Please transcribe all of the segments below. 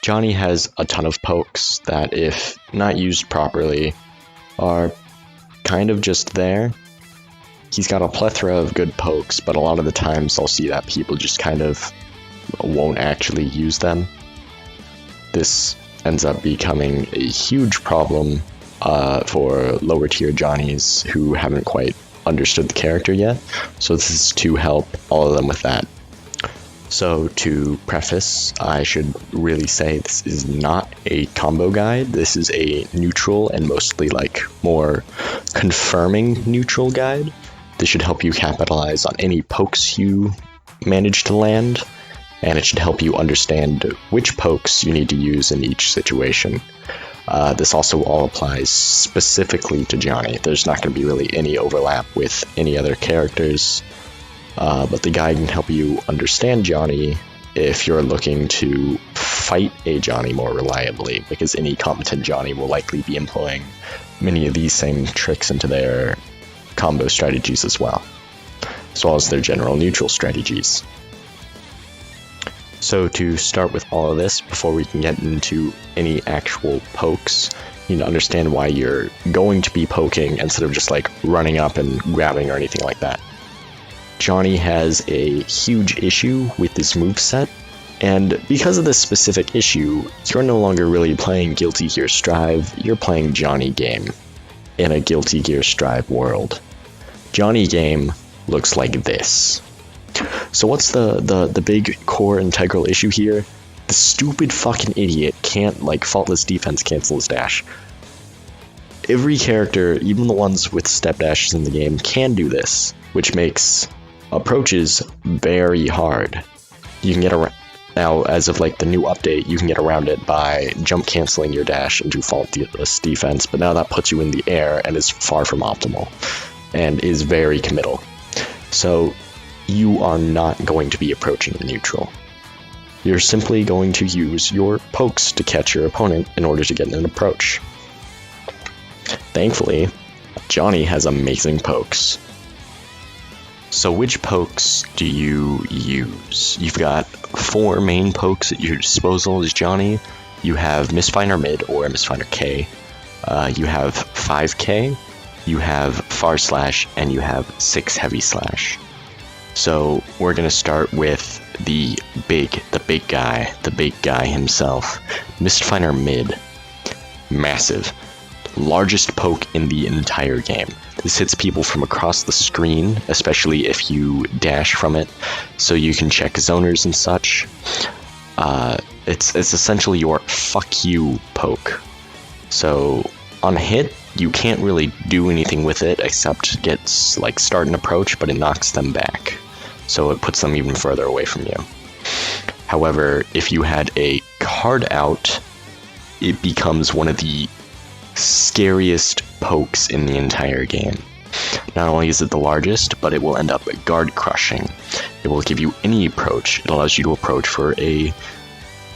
Johnny has a ton of pokes that, if not used properly, are kind of just there. He's got a plethora of good pokes, but a lot of the times I'll see that people just kind of won't actually use them. This ends up becoming a huge problem for lower tier Johnnies who haven't quite understood the character yet, so this is to help all of them with that. So to preface, I should really say this is not a combo guide. This is a neutral and mostly like more confirming neutral guide. This should help you capitalize on any pokes you manage to land, and it should help you understand which pokes you need to use in each situation. This also all applies specifically to Johnny. There's not going to be really any overlap with any other characters, but the guide can help you understand Johnny if you're looking to fight a Johnny more reliably, because any competent Johnny will likely be employing many of these same tricks into their combo strategies as well as their general neutral strategies. So to start with all of this, before we can get into any actual pokes, you need to understand why you're going to be poking instead of just like running up and grabbing or anything like that. Johnny has a huge issue with this moveset, and because of this specific issue, you're no longer really playing Guilty Gear Strive, you're playing Johnny Game in a Guilty Gear Strive world. Johnny Game looks like this. So what's the big core integral issue here? The stupid fucking idiot can't, like, faultless defense cancel his dash. Every character, even the ones with step dashes in the game, can do this, which makes approaches very hard. You can get around, now as of like the new update, you can get around it by jump canceling your dash into faultless defense, but now that puts you in the air and is far from optimal, and is very committal. So you are not going to be approaching in neutral. You're simply going to use your pokes to catch your opponent in order to get an approach. Thankfully, Johnny has amazing pokes. So which pokes do you use? You've got 4 main pokes at your disposal as Johnny. You have Mfinder Mid or Mfinder K. You have 5K, you have Far Slash, and you have 6 Heavy Slash. So we're going to start with the big guy himself. Mfinder Mid. Massive. Largest poke in the entire game. This hits people from across the screen, especially if you dash from it, so you can check zoners and such. It's essentially your fuck you poke. So on hit, you can't really do anything with it except get like start an approach, but it knocks them back. So it puts them even further away from you. However, if you had a card out, it becomes one of the scariest pokes in the entire game. Not only is it the largest, but it will end up guard crushing. It will give you any approach. It allows you to approach for a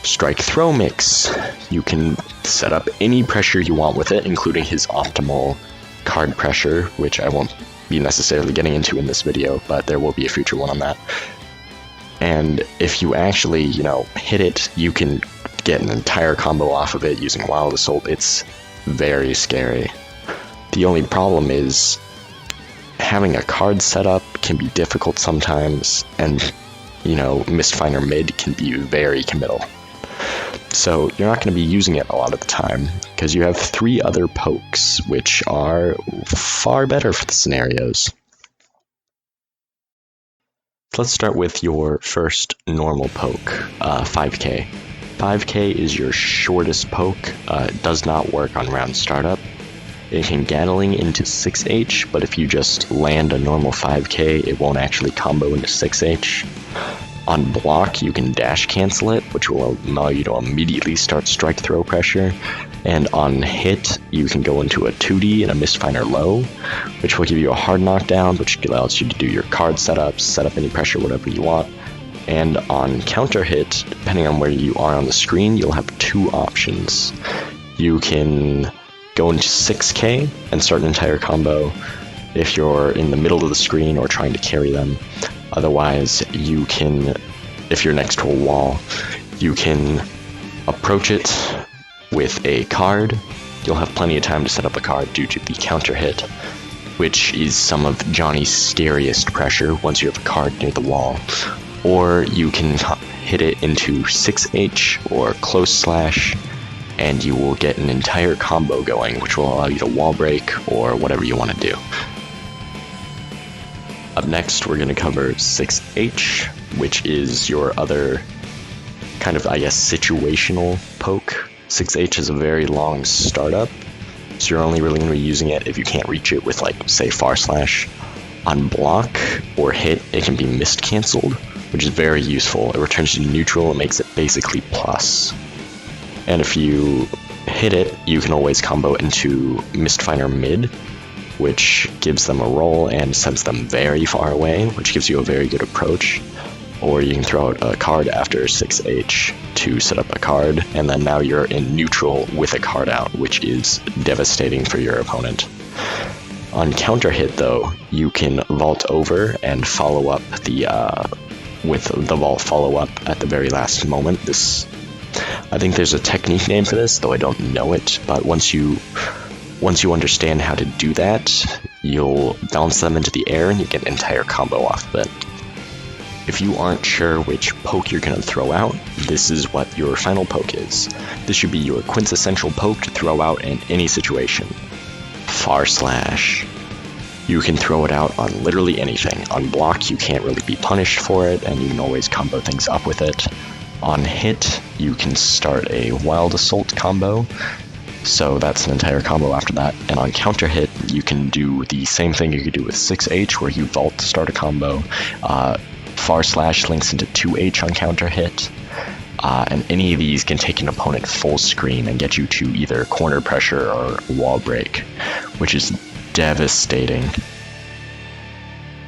strike throw mix. You can set up any pressure you want with it, including his optimal card pressure, which I won't be necessarily getting into in this video, but there will be a future one on that. And if you actually, hit it, you can get an entire combo off of it using Wild Assault. It's very scary. The only problem is having a card setup can be difficult sometimes, and Mfinder Mid can be very committal. So you're not going to be using it a lot of the time, because you have 3 other pokes, which are far better for the scenarios. Let's start with your first normal poke, 5K. 5K is your shortest poke. It does not work on round startup. It can Gatling into 6H, but if you just land a normal 5K, it won't actually combo into 6H. On block, you can dash cancel it, which will allow you to immediately start strike throw pressure. And on hit, you can go into a 2D and a Mfinder Low, which will give you a hard knockdown, which allows you to do your card setups, set up any pressure, whatever you want. And on counter hit, depending on where you are on the screen, you'll have 2 options. You can go into 6K and start an entire combo if you're in the middle of the screen or trying to carry them. Otherwise, you can, if you're next to a wall, you can approach it with a card. You'll have plenty of time to set up a card due to the counter hit, which is some of Johnny's scariest pressure once you have a card near the wall. Or you can hit it into 6H or close slash, and you will get an entire combo going, which will allow you to wall break or whatever you want to do. Up next, we're going to cover 6H, which is your other kind of, I guess, situational poke. 6H is a very long startup, so you're only really going to be using it if you can't reach it with, like, say, far slash. On block or hit, it can be mist cancelled, which is very useful. It returns to neutral and makes it basically plus. And if you hit it, you can always combo into Mfinder mid, which gives them a roll and sends them very far away, which gives you a very good approach. Or you can throw out a card after 6H to set up a card, and then now you're in neutral with a card out, which is devastating for your opponent. On counter hit, though, you can vault over and follow up with the vault follow up at the very last moment. I think there's a technique name for this, though I don't know it, but once you understand how to do that, you'll bounce them into the air and you get an entire combo off of it. If you aren't sure which poke you're going to throw out, this is what your final poke is. This should be your quintessential poke to throw out in any situation. Far slash. You can throw it out on literally anything. On block, you can't really be punished for it, and you can always combo things up with it. On hit, you can start a wild assault combo, so that's an entire combo after that. And on counter hit, you can do the same thing you could do with 6H, where you vault to start a combo. Far slash links into 2H on counter hit, and any of these can take an opponent full screen and get you to either corner pressure or wall break, which is devastating.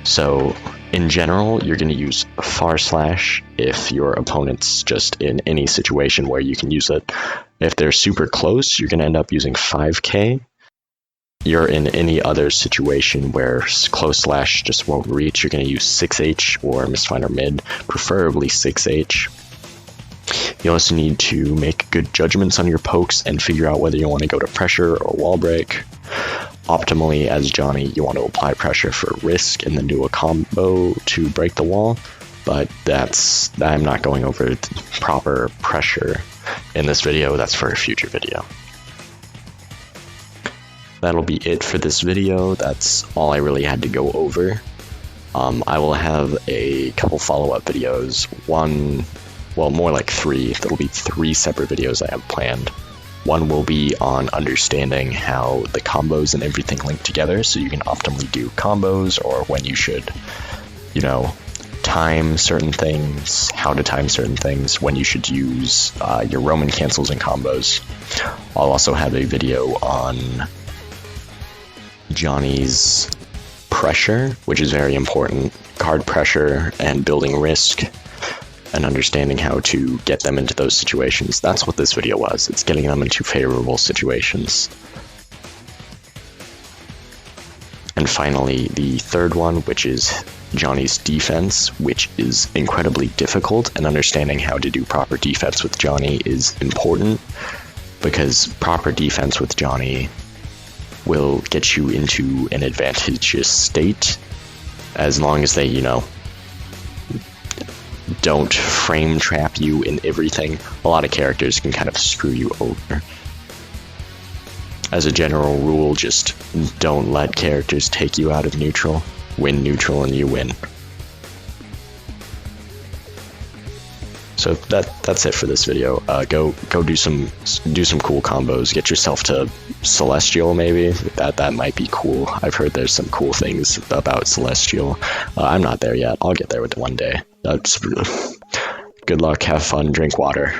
So in general, you're going to use far slash if your opponent's just in any situation where you can use it. If they're super close, you're going to end up using 5k. You're in any other situation where close slash just won't reach, you're going to use 6H or Mfinder mid, preferably 6H. You also need to make good judgments on your pokes and figure out whether you want to go to pressure or wall break. Optimally, as Johnny, you want to apply pressure for risk and then do a combo to break the wall, but I'm not going over the proper pressure in this video. That's for a future video. That'll be it for this video. That's all I really had to go over. I will have a couple follow-up videos. More like 3. There'll be 3 separate videos I have planned. One will be on understanding how the combos and everything link together, so you can optimally do combos, or when you should, time certain things, how to time certain things, when you should use your Roman cancels and combos. I'll also have a video on Johnny's pressure, which is very important, card pressure and building risk, and understanding how to get them into those situations. That's what this video was. It's getting them into favorable situations. And finally, the third one, which is Johnny's defense, which is incredibly difficult, and understanding how to do proper defense with Johnny is important, because proper defense with Johnny will get you into an advantageous state, as long as they, don't frame trap you in everything. A lot of characters can kind of screw you over. As a general rule, just don't let characters take you out of neutral. Win neutral and you win. So that's it for this video. Go do some cool combos. Get yourself to Celestial, maybe. That might be cool. I've heard there's some cool things about Celestial. I'm not there yet. I'll get there with one day. Good luck. Have fun. Drink water.